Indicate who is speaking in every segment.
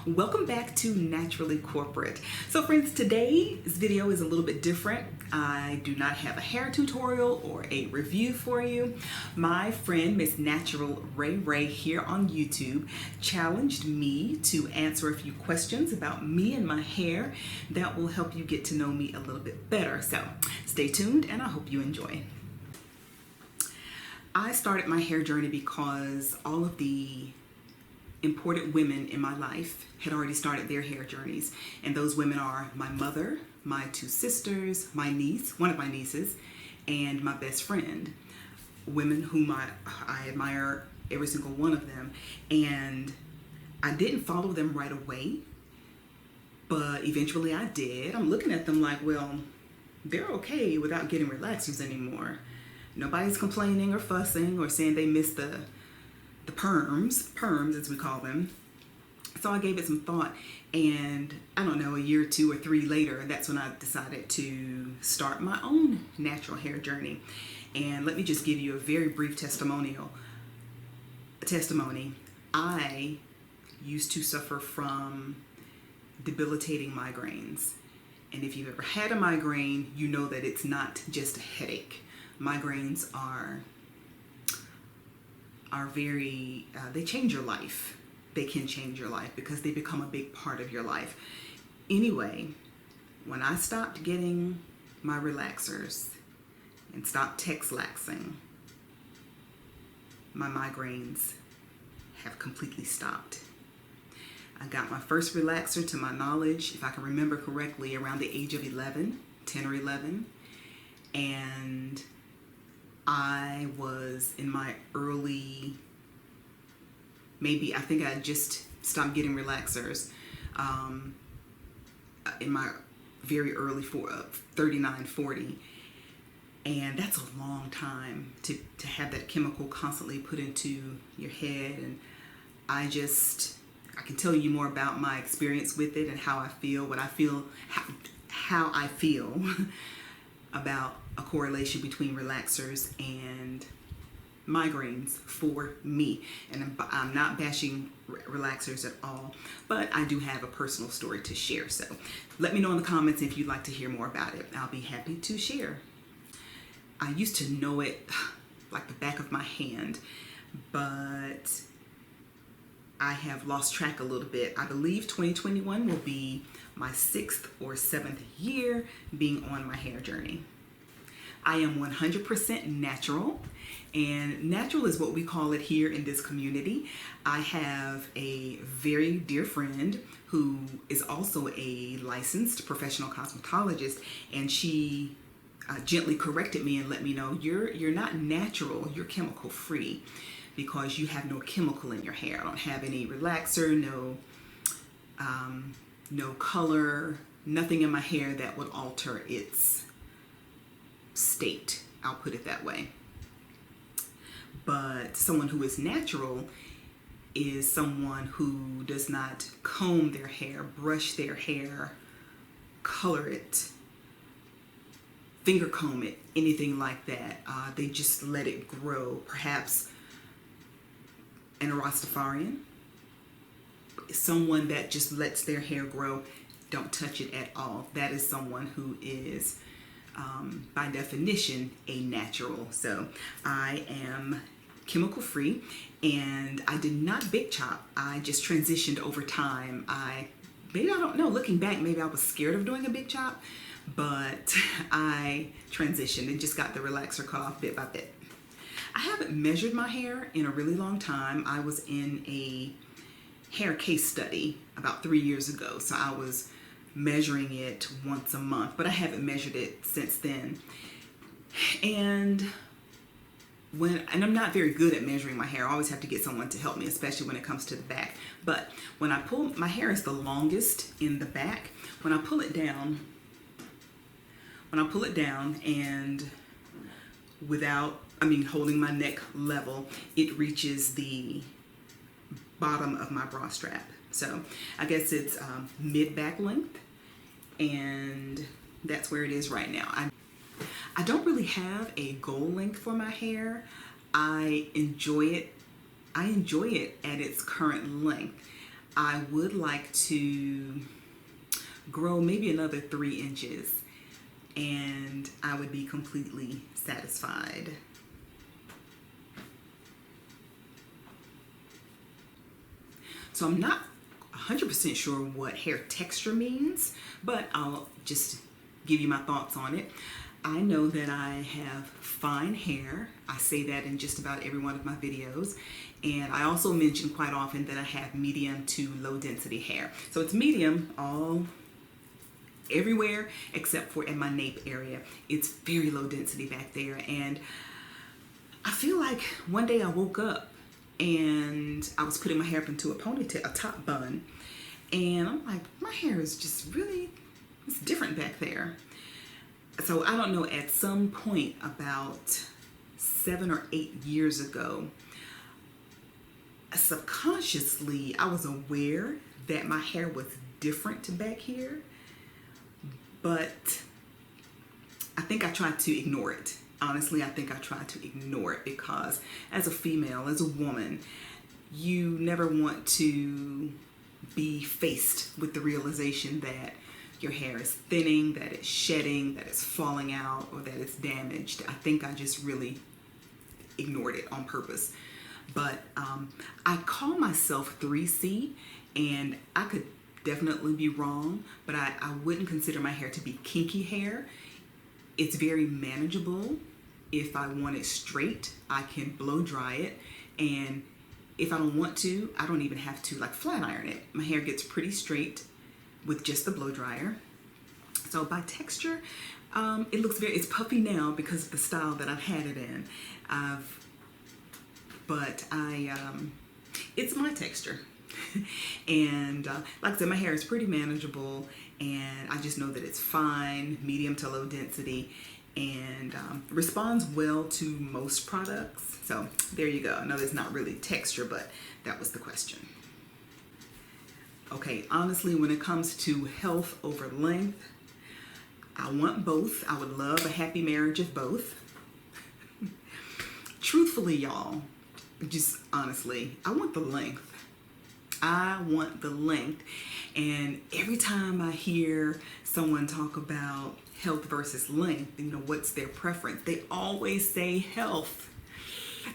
Speaker 1: Welcome back to Naturally Corporate. So friends, today's video is a little bit different. I do not have a hair tutorial or a review for you. My friend, Miss Natural RaeRae here on YouTube, challenged me to answer a few questions about me and my hair that will help you get to know me a little bit better. So stay tuned and I hope you enjoy. I started my hair journey because all of the important women in my life had already started their hair journeys, and those women are my mother, my two sisters, my niece, one of my nieces, and my best friend. Women whom I admire, every single one of them, and I didn't follow them right away, but eventually I did. I'm looking at them like, well, they're okay without getting relaxers anymore. Nobody's complaining or fussing or saying they miss the perms as we call them. So I gave it some thought, and I don't know, a year, 2 or 3 later, that's when I decided to start my own natural hair journey. And let me just give you a very brief testimony. I used to suffer from debilitating migraines. And if you've ever had a migraine, you know that it's not just a headache. Migraines are very, they change your life. They can change your life because they become a big part of your life. Anyway, when I stopped getting my relaxers and stopped Texlaxing, my migraines have completely stopped. I got my first relaxer, to my knowledge, if I can remember correctly, around the age of 10 or 11. And I was in my early, I think I just stopped getting relaxers in my very early 39, 40. And that's a long time to have that chemical constantly put into your head. And I can tell you more about my experience with it and how I feel, how I feel about a correlation between relaxers and migraines for me. And I'm not bashing relaxers at all, but I do have a personal story to share. So let me know in the comments if you'd like to hear more about it. I'll be happy to share. I used to know it like the back of my hand, but I have lost track a little bit. I believe 2021 will be my 6th or 7th year being on my hair journey. I am 100% natural, and natural is what we call it here in this community. I have a very dear friend who is also a licensed professional cosmetologist, and she gently corrected me and let me know, you're not natural, you're chemical free, because you have no chemical in your hair. I don't have any relaxer, no color, nothing in my hair that would alter its state, I'll put it that way. But someone who is natural is someone who does not comb their hair, brush their hair, color it, finger comb it, anything like that. They just let it grow. Perhaps an Rastafarian, someone that just lets their hair grow, don't touch it at all. That is someone who is by definition a natural. So I am chemical free, and I did not big chop. I just transitioned over time. I don't know, looking back, maybe I was scared of doing a big chop, but I transitioned and just got the relaxer cut off bit by bit. I haven't measured my hair in a really long time. I was in a hair case study about 3 years ago, so I was measuring it once a month, but I haven't measured it since then. And I'm not very good at measuring my hair. I always have to get someone to help me, especially when it comes to the back. But when I pull, my hair is the longest in the back. When I pull it down and without, holding my neck level, it reaches the bottom of my bra strap. So I guess it's mid-back length, and that's where it is right now. I don't really have a goal length for my hair. I enjoy it at its current length. I would like to grow maybe another 3 inches and I would be completely satisfied. So I'm not 100% sure what hair texture means, but I'll just give you my thoughts on it. I know that I have fine hair. I say that in just about every one of my videos. And I also mention quite often that I have medium to low density hair. So it's medium all everywhere except for in my nape area. It's very low density back there. And I feel like one day I woke up and I was putting my hair up into a ponytail, a top bun. And I'm like, my hair is just really, it's different back there. So I don't know, at some point about 7 or 8 years ago, subconsciously I was aware that my hair was different back here, but I think I tried to ignore it. Honestly, I think I tried to ignore it because as a female, as a woman, you never want to be faced with the realization that your hair is thinning, that it's shedding, that it's falling out, or that it's damaged. I think I just really ignored it on purpose. But I call myself 3C, and I could definitely be wrong, but I wouldn't consider my hair to be kinky hair. It's very manageable. If I want it straight, I can blow dry it, and if I don't want to, I don't even have to like flat iron it. My hair gets pretty straight with just the blow dryer. So by texture, it looks it's puffy now because of the style that I've had it in. It's my texture. And like I said, my hair is pretty manageable, and I just know that it's fine, medium to low density, and responds well to most products. So there you go. I know there's not really texture, but that was the question. Okay, honestly, when it comes to health over length, I want both. I would love a happy marriage of both. Truthfully, y'all, just honestly, I want the length. I want the length. And every time I hear someone talk about health versus length, you know, what's their preference? They always say health.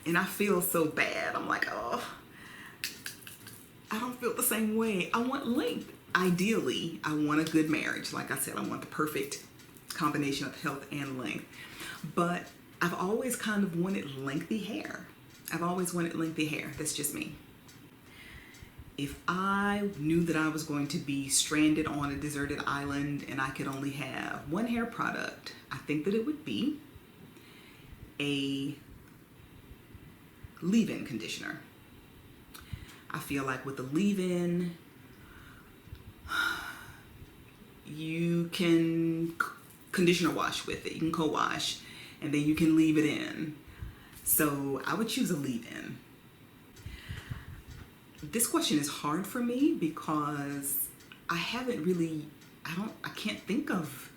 Speaker 1: And I feel so bad. I'm like, oh, I don't feel the same way. I want length. Ideally, I want a good marriage. Like I said, I want the perfect combination of health and length. But I've always kind of wanted lengthy hair. I've always wanted lengthy hair. That's just me. If I knew that I was going to be stranded on a deserted island and I could only have one hair product, I think that it would be a leave-in conditioner. I feel like with the leave-in, you can conditioner wash with it. You can co-wash, and then you can leave it in. So I would choose a leave-in. This question is hard for me because I haven't really, I can't think of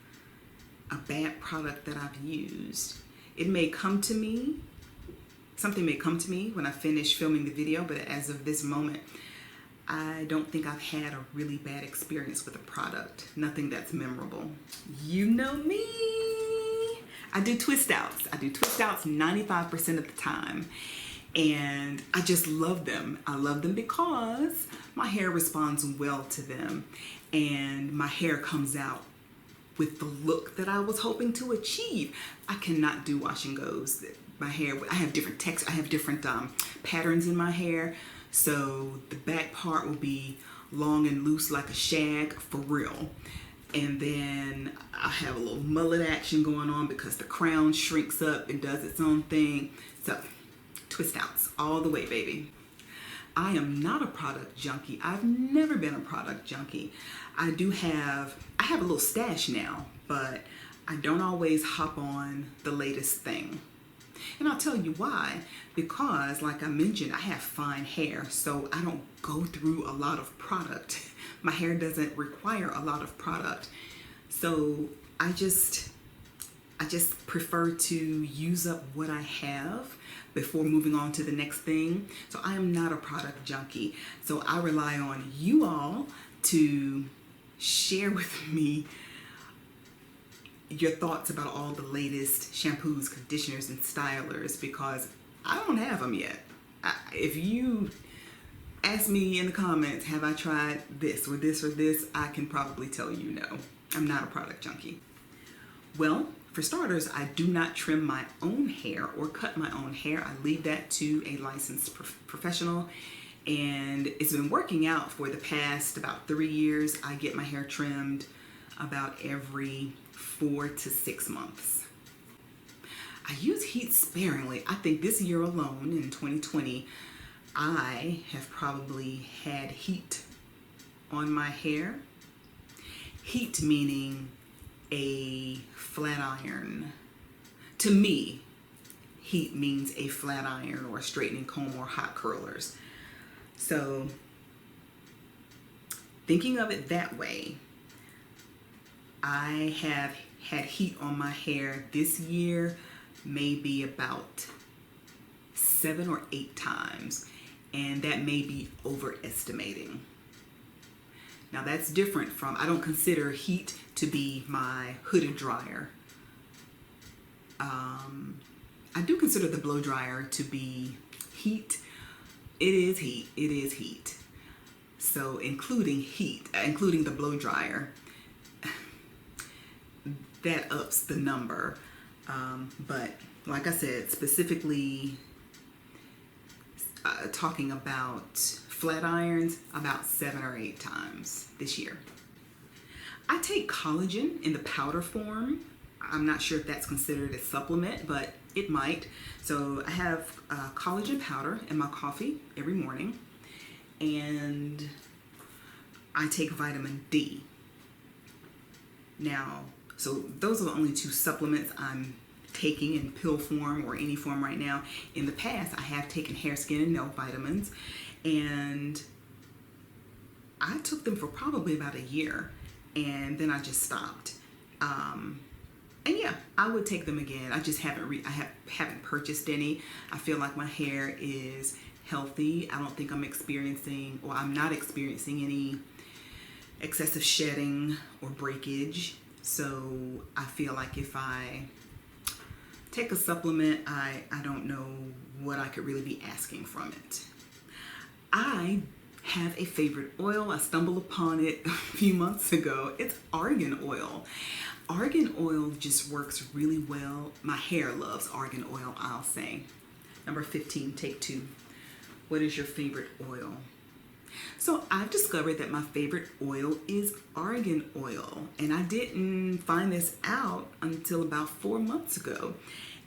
Speaker 1: a bad product that I've used. It may come to me, something may come to me when I finish filming the video, but as of this moment, I don't think I've had a really bad experience with a product. Nothing that's memorable. You know me. I do twist outs. I do twist outs 95% of the time. And I just love them. I love them because my hair responds well to them. And my hair comes out with the look that I was hoping to achieve. I cannot do wash and goes. My hair, I have different textures, I have different patterns in my hair. So the back part will be long and loose like a shag for real. And then I have a little mullet action going on because the crown shrinks up and does its own thing. So twist outs all the way, baby. I am not a product junkie. I've never been a product junkie. I have a little stash now, but I don't always hop on the latest thing. And I'll tell you why. Because, like I mentioned, I have fine hair, so I don't go through a lot of product. My hair doesn't require a lot of product. So I just prefer to use up what I have before moving on to the next thing. So I am not a product junkie. So I rely on you all to share with me your thoughts about all the latest shampoos, conditioners, and stylers, because I don't have them yet. If you ask me in the comments, have I tried this or this or this, I can probably tell you no. I'm not a product junkie. Well, for starters, I do not trim my own hair or cut my own hair. I leave that to a licensed professional, and it's been working out for the past about 3 years. I get my hair trimmed about every 4 to 6 months. I use heat sparingly. I think this year alone, in 2020, I have probably had heat on my hair. Heat meaning a flat iron. To me, heat means a flat iron or a straightening comb or hot curlers. So, thinking of it that way, I have had heat on my hair this year maybe about 7 or 8 times, and that may be overestimating. Now that's different from, I don't consider heat to be my hooded dryer. I do consider the blow dryer to be heat. It is heat. It is heat. So including heat, including the blow dryer, that ups the number. But like I said, specifically talking about flat irons, about 7 or 8 times this year. I take collagen in the powder form. I'm not sure if that's considered a supplement, but it might. So I have collagen powder in my coffee every morning, and I take vitamin D. Now, so those are the only 2 supplements I'm taking in pill form or any form right now. In the past, I have taken hair, skin, and nail vitamins, and I took them for probably about a year, and then I just stopped. And yeah, I would take them again. I just haven't haven't purchased any. I feel like my hair is healthy. I don't think I'm experiencing, or I'm not experiencing any excessive shedding or breakage. So I feel like if I take a supplement, I don't know what I could really be asking from it. I have a favorite oil. I stumbled upon it a few months ago. It's argan oil. Argan oil just works really well. My hair loves argan oil, I'll say. Number 15, take 2. What is your favorite oil? So I've discovered that my favorite oil is argan oil, and I didn't find this out until about 4 months ago.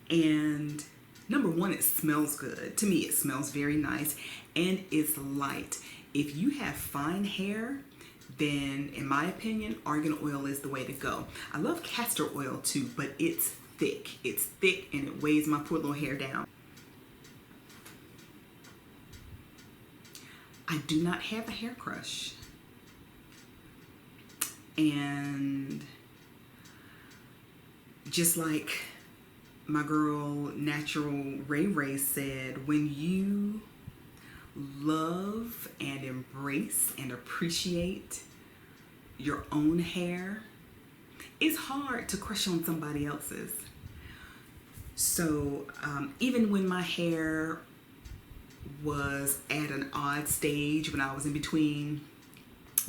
Speaker 1: And number 1, it smells good. To me, it smells very nice, and it's light. If you have fine hair, then in my opinion, argan oil is the way to go. I love castor oil too, but it's thick. It's thick and it weighs my poor little hair down. I do not have a hair crush. And just like my girl RaeRae said, when you love and embrace and appreciate your own hair, it's hard to crush on somebody else's. So even when my hair was at an odd stage, when I was in between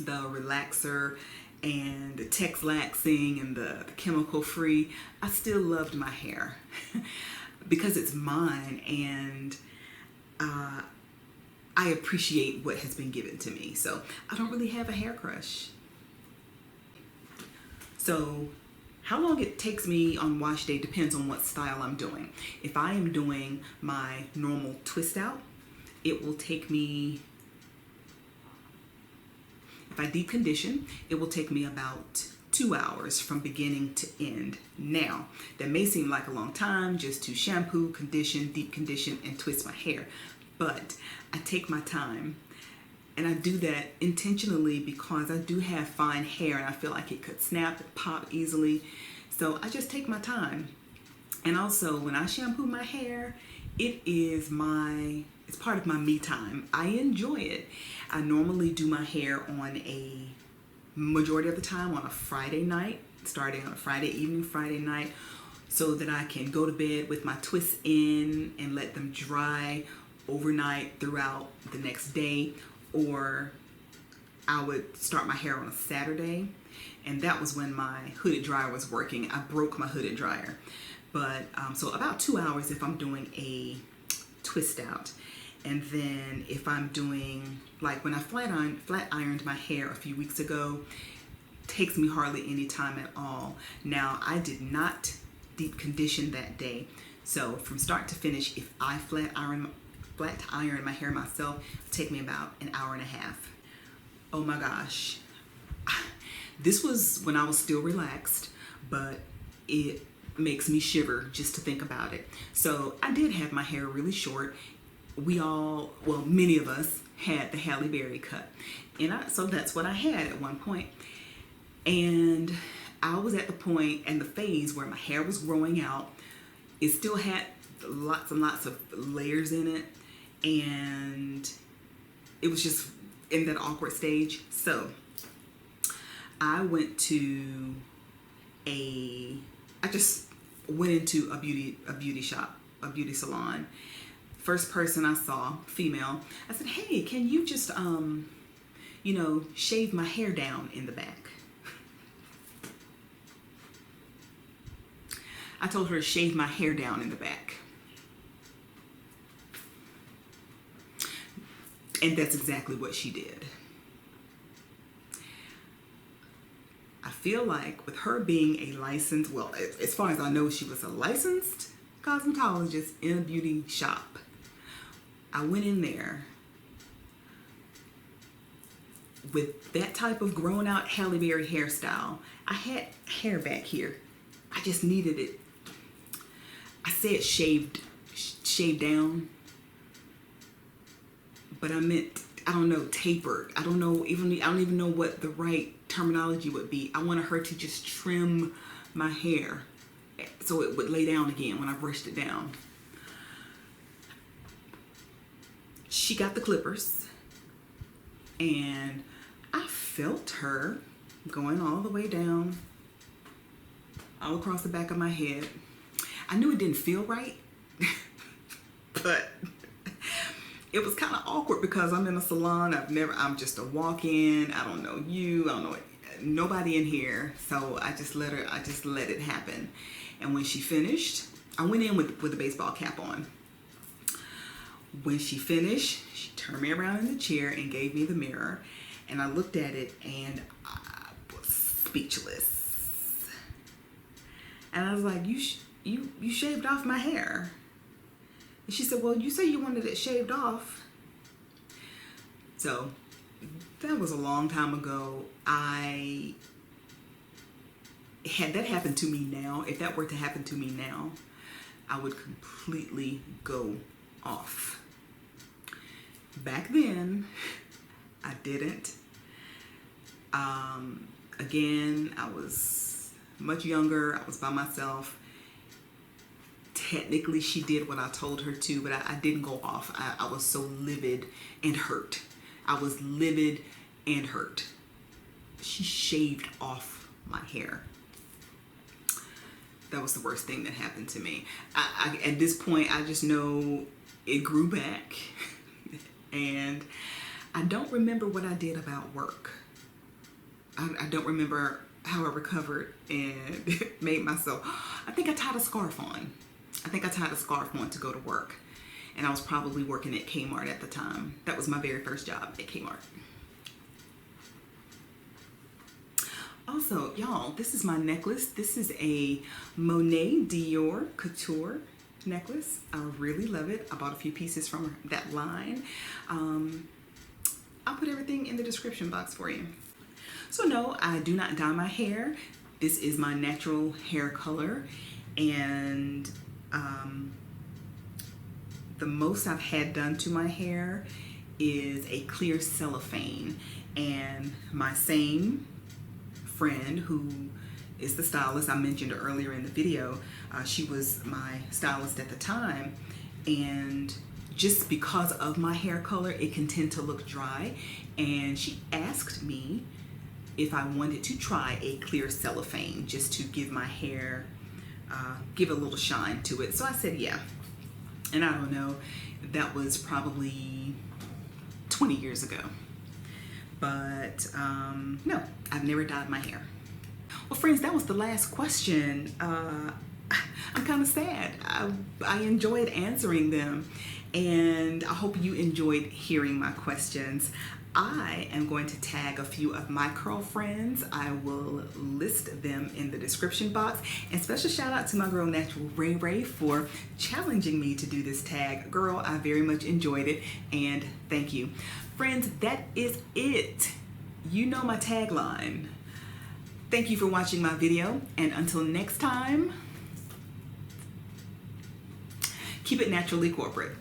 Speaker 1: the relaxer and the texlaxing and the chemical free, I still loved my hair because it's mine, and I appreciate what has been given to me. So I don't really have a hair crush. So how long it takes me on wash day depends on what style I'm doing. If I am doing my normal twist out, it will take me, if I deep condition, it will take me about 2 hours from beginning to end. Now, that may seem like a long time just to shampoo, condition, deep condition, and twist my hair. But I take my time, and I do that intentionally because I do have fine hair and I feel like it could snap and pop easily. So I just take my time. And also, when I shampoo my hair, it's part of my me time. I enjoy it. I normally do my hair on a majority of the time on a Friday night, starting on a Friday evening, Friday night, so that I can go to bed with my twists in and let them dry overnight throughout the next day. Or I would start my hair on a Saturday, and that was when my hooded dryer was working. I broke my hooded dryer. But so about 2 hours if I'm doing a twist out. And then if I'm doing, like when I flat ironed my hair a few weeks ago, takes me hardly any time at all. Now, I did not deep condition that day. So from start to finish, if I flat iron my hair myself, it'll take me about an hour and a half. Oh my gosh. This was when I was still relaxed, but it makes me shiver just to think about it. So I did have my hair really short. Many of us had the Halle Berry cut. So that's what I had at one point. And I was at the point and the phase where my hair was growing out. It still had lots and lots of layers in it. And it was just in that awkward stage. So I just went into a beauty shop, a beauty salon. First person I saw, female, I said, hey, can you just, shave my hair down in the back? I told her to shave my hair down in the back. And that's exactly what she did. I feel like with her being a licensed, as far as I know, she was a licensed cosmetologist in a beauty shop. I went in there with that type of grown out Halle Berry hairstyle. I had hair back here. I just needed it. I said shaved down, but I meant, I don't know, tapered. I don't even know what the right terminology would be. I wanted her to just trim my hair so it would lay down again when I brushed it down. She got the clippers, and I felt her going all the way down, all across the back of my head. I knew it didn't feel right, but it was kind of awkward because I'm in a salon. I'm just a walk-in. I don't know you. I don't know nobody in here. So I just let it happen. And when she finished, I went in with a baseball cap on. When she finished, she turned me around in the chair and gave me the mirror. And I looked at it and I was speechless. And I was like, you shaved off my hair. And she said, well, you say you wanted it shaved off. So that was a long time ago. Had that happened to me now, if that were to happen to me now, I would completely go off. Back then, I didn't. Again, I was much younger. I was by myself. Technically, she did what I told her to, but I didn't go off. I was so livid and hurt. I was livid and hurt. She shaved off my hair. That was the worst thing that happened to me. At this point, I just know it grew back. And I don't remember what I did about work. I don't remember how I recovered and made myself. I think I tied a scarf on. To go to work. And I was probably working at Kmart at the time. That was my very first job at Kmart. Also, y'all, this is my necklace. This is a Monet Dior Couture necklace. I really love it. I bought a few pieces from that line. I'll put everything in the description box for you. So no, I do not dye my hair. This is my natural hair color, and the most I've had done to my hair is a clear cellophane. And my same friend, who is the stylist I mentioned earlier in the video, she was my stylist at the time, and just because of my hair color, it can tend to look dry. And she asked me if I wanted to try a clear cellophane just to give my hair, give a little shine to it. So I said, yeah. And I don't know, that was probably 20 years ago. But no, I've never dyed my hair. Well, friends, that was the last question. I'm kind of sad. I enjoyed answering them, and I hope you enjoyed hearing my questions. I am going to tag a few of my curl friends. I will list them in the description box. And special shout out to my girl RaeRae for challenging me to do this tag. Girl, I very much enjoyed it, and thank you. Friends, that is it. You know my tagline. Thank you for watching my video, and until next time, keep it naturally corporate.